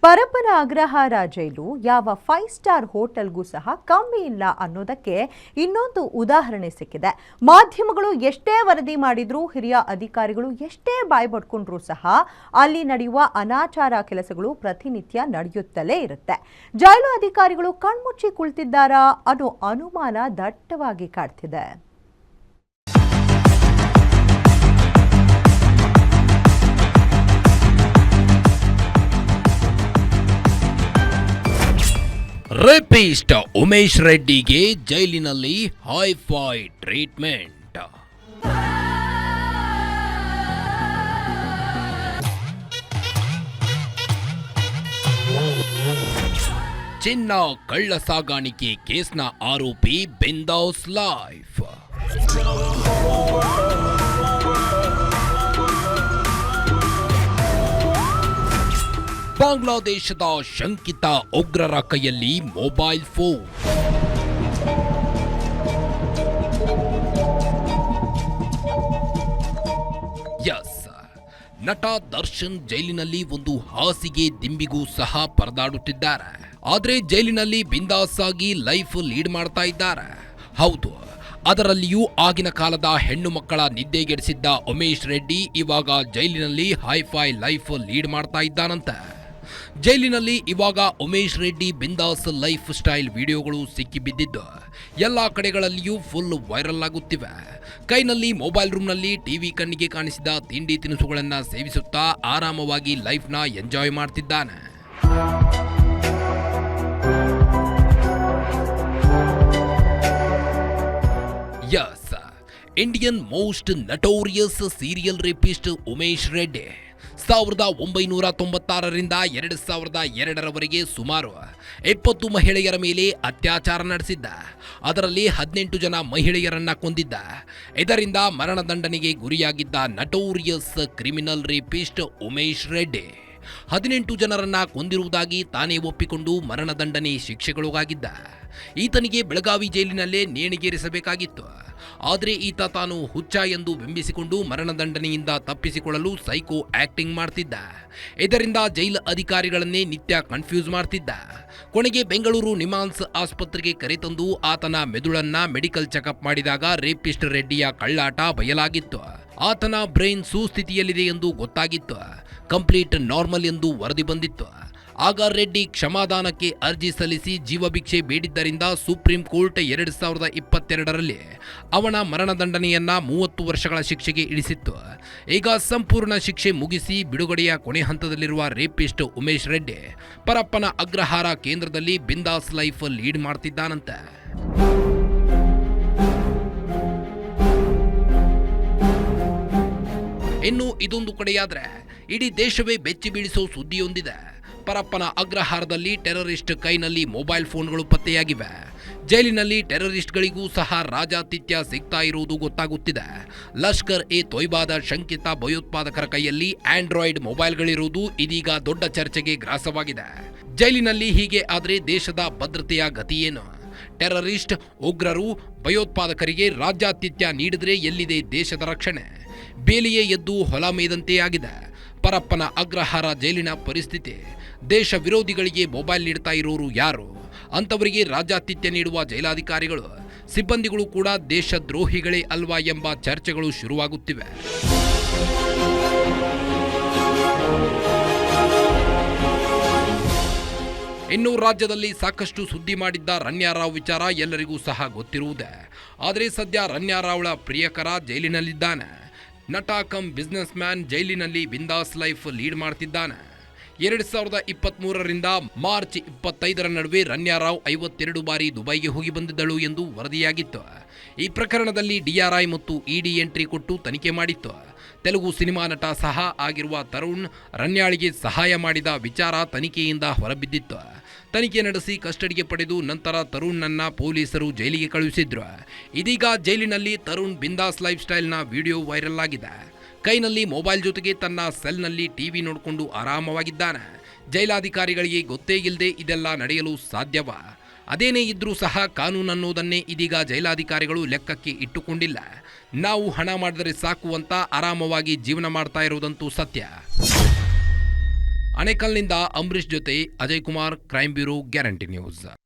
ಪರಪ್ಪನ ಅಗ್ರಹಾರ ಜೈಲು ಯಾವ 5 ಸ್ಟಾರ್ ಹೋಟೆಲ್ಗೂ ಸಹ ಕಮ್ಮಿ ಇಲ್ಲ ಅನ್ನೋದಕ್ಕೆ ಇನ್ನೊಂದು ಉದಾಹರಣೆ ಸಿಕ್ಕಿದೆ. ಮಾಧ್ಯಮಗಳು ಎಷ್ಟೇ ವರದಿ ಮಾಡಿದ್ರೂ, ಹಿರಿಯ ಅಧಿಕಾರಿಗಳು ಎಷ್ಟೇ ಬಾಯ್ಬಡ್ಕೊಂಡ್ರೂ ಸಹ ಅಲ್ಲಿ ನಡೆಯುವ ಅನಾಚಾರ ಕೆಲಸಗಳು ಪ್ರತಿನಿತ್ಯ ನಡೆಯುತ್ತಲೇ ಇರುತ್ತೆ. ಜೈಲು ಅಧಿಕಾರಿಗಳು ಕಣ್ಮುಚ್ಚಿ ಕುಳಿತಿದ್ದಾರಾ ಅನ್ನೋ ಅನುಮಾನ ದಟ್ಟವಾಗಿ ಕಾಡ್ತಿದೆ. ರೇಪಿಸ್ಟ್ ಉಮೇಶ್ ರೆಡ್ಡಿಗೆ ಜೈಲಿನಲ್ಲಿ ಹೈಫೈ ಟ್ರೀಟ್ಮೆಂಟ್. ಚಿನ್ನ ಕಳ್ಳ ಸಾಗಾಣಿಕೆ ಕೇಸ್ನ ಆರೋಪಿ ಬಿಂದಾಸ್ ಲೈಫ್. ಬಾಂಗ್ಲಾದೇಶದ ಶಂಕಿತ ಉಗ್ರರ ಕೈಯಲ್ಲಿ ಮೊಬೈಲ್ ಫೋನ್. ನಟ ದರ್ಶನ್ ಜೈಲಿನಲ್ಲಿ ಒಂದು ಹಾಸಿಗೆ ದಿಂಬಿಗೂ ಸಹ ಪರದಾಡುತ್ತಿದ್ದಾರೆ. ಆದ್ರೆ ಜೈಲಿನಲ್ಲಿ ಬಿಂದಾಸ್ ಆಗಿ ಲೈಫ್ ಲೀಡ್ ಮಾಡ್ತಾ ಇದ್ದಾರೆ. ಹೌದು, ಅದರಲ್ಲಿಯೂ ಆಗಿನ ಕಾಲದ ಹೆಣ್ಣು ಮಕ್ಕಳ ನಿದ್ದೆಗೆಡಿಸಿದ್ದ ಉಮೇಶ್ ರೆಡ್ಡಿ ಇವಾಗ ಜೈಲಿನಲ್ಲಿ ಹೈಫೈ ಲೈಫ್ ಲೀಡ್ ಮಾಡ್ತಾ ಇದ್ದಾನಂತೆ. ಜೈಲಿನಲ್ಲಿ ಇವಾಗ ಉಮೇಶ್ ರೆಡ್ಡಿ ಬಿಂದಾಸ್ ಲೈಫ್ ಸ್ಟೈಲ್ ವಿಡಿಯೋಗಳು ಸಿಕ್ಕಿ ಬಿದ್ದಿದ್ದು ಎಲ್ಲಾ ಕಡೆಗಳಲ್ಲಿಯೂ ಫುಲ್ ವೈರಲ್ ಆಗುತ್ತಿವೆ. ಕೈನಲ್ಲಿ ಮೊಬೈಲ್ ರೂಮ್ನಲ್ಲಿ ಟಿವಿ ಕಣ್ಣಿಗೆ ಕಾಣಿಸಿದ ತಿಂಡಿ ತಿನಿಸುಗಳನ್ನ ಸೇವಿಸುತ್ತಾ ಆರಾಮವಾಗಿ ಲೈಫ್ನ ಎಂಜಾಯ್ ಮಾಡ್ತಿದ್ದಾನೆ. Yes, Indian most notorious serial rapist Umesh Reddy 1996ರಿಂದ 2002ರವರೆಗೆ ಸುಮಾರು 20 ಮಹಿಳೆಯರ ಮೇಲೆ ಅತ್ಯಾಚಾರ ನಡೆಸಿದ್ದ. ಅದರಲ್ಲಿ 18 ಜನ ಮಹಿಳೆಯರನ್ನ ಕೊಂದಿದ್ದ. ಇದರಿಂದ ಮರಣದಂಡನೆಗೆ ಗುರಿಯಾಗಿದ್ದ notorious criminal rapist Umesh Reddy 18 ಜನರನ್ನ ಕೊಂದಿರುವುದಾಗಿ ತಾನೇ ಒಪ್ಪಿಕೊಂಡು ಮರಣದಂಡನೆ ಶಿಕ್ಷೆಗೊಳಗಾಗಿದ್ದ. ಈತನಿಗೆ ಬೆಳಗಾವಿ ಜೈಲಿನಲ್ಲೇ ನೇಣಿಗೇರಿಸಬೇಕಾಗಿತ್ತು. ಆದರೆ ಈತ ತಾನು ಹುಚ್ಚ ಎಂದು ಬಿಂಬಿಸಿಕೊಂಡು ಮರಣದಂಡನೆಯಿಂದ ತಪ್ಪಿಸಿಕೊಳ್ಳಲು ಸೈಕೋ ಆಕ್ಟಿಂಗ್ ಮಾಡ್ತಿದ್ದ. ಇದರಿಂದ ಜೈಲು ಅಧಿಕಾರಿಗಳನ್ನೇ ನಿತ್ಯ ಕನ್ಫ್ಯೂಸ್ ಮಾಡ್ತಿದ್ದ. ಕೊನೆಗೆ ಬೆಂಗಳೂರು ನಿಮಾನ್ಸ್ ಆಸ್ಪತ್ರೆಗೆ ಕರೆತಂದು ಆತನ ಮೆದುಳನ್ನ ಮೆಡಿಕಲ್ ಚೆಕಪ್ ಮಾಡಿದಾಗ ರೇಪಿಸ್ಟ್ ರೆಡ್ಡಿಯ ಕಳ್ಳಾಟ ಬಯಲಾಗಿತ್ತು. ಆತನ ಬ್ರೈನ್ ಸುಸ್ಥಿತಿಯಲ್ಲಿದೆ ಎಂದು ಗೊತ್ತಾಗಿತ್ತು. ಕಂಪ್ಲೀಟ್ ನಾರ್ಮಲ್ ಎಂದು ವರದಿ ಬಂದಿತ್ತು. ಆಗ ರೆಡ್ಡಿ ಕ್ಷಮಾದಾನಕ್ಕೆ ಅರ್ಜಿ ಸಲ್ಲಿಸಿ ಜೀವಭಿಕ್ಷೆ ಬೇಡಿದ್ದರಿಂದ ಸುಪ್ರೀಂ ಕೋರ್ಟ್ 2022ರಲ್ಲಿ ಅವನ ಮರಣದಂಡನೆಯನ್ನ 30 ವರ್ಷಗಳ ಶಿಕ್ಷೆಗೆ ಇಳಿಸಿತ್ತು. ಈಗ ಸಂಪೂರ್ಣ ಶಿಕ್ಷೆ ಮುಗಿಸಿ ಬಿಡುಗಡೆಯ ಕೊನೆ ಹಂತದಲ್ಲಿರುವ ರೇಪಿಸ್ಟ್ ಉಮೇಶ್ ರೆಡ್ಡಿ ಪರಪ್ಪನ ಅಗ್ರಹಾರ ಕೇಂದ್ರದಲ್ಲಿ ಬಿಂದಾಸ್ ಲೈಫ್ ಲೀಡ್ ಮಾಡ್ತಿದ್ದಾನಂತೆ. ಇನ್ನು ಇದೊಂದು ಕಡೆಯಾದ್ರೆ ಇಡೀ ದೇಶವೇ ಬೆಚ್ಚಿ ಬೀಳಿಸೋ ಸುದ್ದಿಯೊಂದಿದೆ. ಪರಪ್ಪನ ಅಗ್ರಹಾರದಲ್ಲಿ ಟೆರರಿಸ್ಟ್ ಕೈನಲ್ಲಿ ಮೊಬೈಲ್ ಫೋನ್ಗಳು ಪತ್ತೆಯಾಗಿವೆ. ಜೈಲಿನಲ್ಲಿ ಟೆರರಿಸ್ಟ್ಗಳಿಗೂ ಸಹ ರಾಜಾತಿಥ್ಯ ಸಿಗ್ತಾ ಇರುವುದು ಗೊತ್ತಾಗುತ್ತಿದೆ. ಲಷ್ಕರ್ ಎ ತೊಯ್ಬಾದ ಶಂಕಿತ ಭಯೋತ್ಪಾದಕರ ಕೈಯಲ್ಲಿ ಆಂಡ್ರಾಯ್ಡ್ ಮೊಬೈಲ್ಗಳಿರುವುದು ಇದೀಗ ದೊಡ್ಡ ಚರ್ಚೆಗೆ ಗ್ರಾಸವಾಗಿದೆ. ಜೈಲಿನಲ್ಲಿ ಹೀಗೆ ಆದ್ರೆ ದೇಶದ ಭದ್ರತೆಯ ಗತಿಯೇನು? ಟೆರರಿಸ್ಟ್, ಉಗ್ರರು, ಭಯೋತ್ಪಾದಕರಿಗೆ ರಾಜ್ಯಾತಿಥ್ಯ ನೀಡಿದ್ರೆ ಎಲ್ಲಿದೆ ದೇಶದ ರಕ್ಷಣೆ? ಬೇಲಿಯೇ ಎದ್ದು ಹೊಲ ಮೇದಂತೆ ಆಗಿದೆ ಪರಪ್ಪನ ಅಗ್ರಹಾರ ಜೈಲಿನ ಪರಿಸ್ಥಿತಿ. ದೇಶ ವಿರೋಧಿಗಳಿಗೆ ಮೊಬೈಲ್ ನೀಡ್ತಾ ಇರೋರು ಯಾರು? ಅಂತವರಿಗೆ ರಾಜ್ಯಾತಿಥ್ಯ ನೀಡುವ ಜೈಲಾಧಿಕಾರಿಗಳು, ಸಿಬ್ಬಂದಿಗಳು ಕೂಡ ದೇಶದ್ರೋಹಿಗಳೇ ಅಲ್ವಾ ಎಂಬ ಚರ್ಚೆಗಳು ಶುರುವಾಗುತ್ತಿವೆ. ಇನ್ನು ರಾಜ್ಯದಲ್ಲಿ ಸಾಕಷ್ಟು ಸುದ್ದಿ ಮಾಡಿದ್ದ ರಣ್ಯಾರಾವ್ ವಿಚಾರ ಎಲ್ಲರಿಗೂ ಸಹ ಗೊತ್ತಿರುವುದೇ. ಆದರೆ ಸದ್ಯ ರಣ್ಯಾರಾವ್ಳ ಪ್ರಿಯಕರ ಜೈಲಿನಲ್ಲಿದ್ದಾನೆ. ನಟ ಕಮ್ ಬಿಸ್ನೆಸ್ ಮ್ಯಾನ್ ಜೈಲಿನಲ್ಲಿ ಬಿಂದಾಸ್ ಲೈಫ್ ಲೀಡ್ ಮಾಡ್ತಿದ್ದಾನೆ. 2023ರಿಂದ ಮಾರ್ಚ್ 25ರ ನಡುವೆ ರಣ್ಯಾರಾವ್ 52 ಬಾರಿ ದುಬೈಗೆ ಹೋಗಿ ಬಂದಿದ್ದಳು ಎಂದು ವರದಿಯಾಗಿತ್ತು. ಈ ಪ್ರಕರಣದಲ್ಲಿ DRI ಮತ್ತು ED ಎಂಟ್ರಿ ಕೊಟ್ಟು ತನಿಖೆ ಮಾಡಿತ್ತು. ತೆಲುಗು ಸಿನಿಮಾ ನಟ ಸಹ ಆಗಿರುವ ತರುಣ್ ರಣ್ಯಾಳಿಗೆ ಸಹಾಯ ಮಾಡಿದ ವಿಚಾರ ತನಿಖೆಯಿಂದ ಹೊರಬಿದ್ದಿತ್ತು. ತನಿಖೆ ನಡೆಸಿ ಕಸ್ಟಡಿಗೆ ಪಡೆದು ನಂತರ ತರುಣ್ನನ್ನ ಪೊಲೀಸರು ಜೈಲಿಗೆ ಕಳುಹಿಸಿದ್ರು. ಇದೀಗ ಜೈಲಿನಲ್ಲಿ ತರುಣ್ ಬಿಂದಾಸ್ ಲೈಫ್ ಸ್ಟೈಲ್ನ ವಿಡಿಯೋ ವೈರಲ್ ಆಗಿದೆ. ಕೈನಲ್ಲಿ ಮೊಬೈಲ್ ಜೊತೆಗೆ ತನ್ನ ಸೆಲ್ನಲ್ಲಿ ಟಿವಿ ನೋಡಿಕೊಂಡು ಆರಾಮವಾಗಿದ್ದಾನೆ. ಜೈಲಾಧಿಕಾರಿಗಳಿಗೆ ಗೊತ್ತೇ ಇಲ್ಲದೆ ಇದೆಲ್ಲ ನಡೆಯಲು ಸಾಧ್ಯವಾ? ಅದೇನೇ ಇದ್ರೂ ಸಹ ಕಾನೂನನ್ನೋದನ್ನೇ ಇದೀಗ ಜೈಲಾಧಿಕಾರಿಗಳು ಲೆಕ್ಕಕ್ಕೆ ಇಟ್ಟುಕೊಂಡಿಲ್ಲ. ನಾವು ಹಣ ಮಾಡಿದರೆ ಸಾಕು ಅಂತ ಆರಾಮವಾಗಿ ಜೀವನ ಮಾಡ್ತಾ ಇರೋದಂತೂ ಸತ್ಯ. ಆನೇಕಲ್ನಿಂದ ಅಂಬರೀಶ್ ಜೊತೆ Ajay Kumar, crime bureau, guarantee news.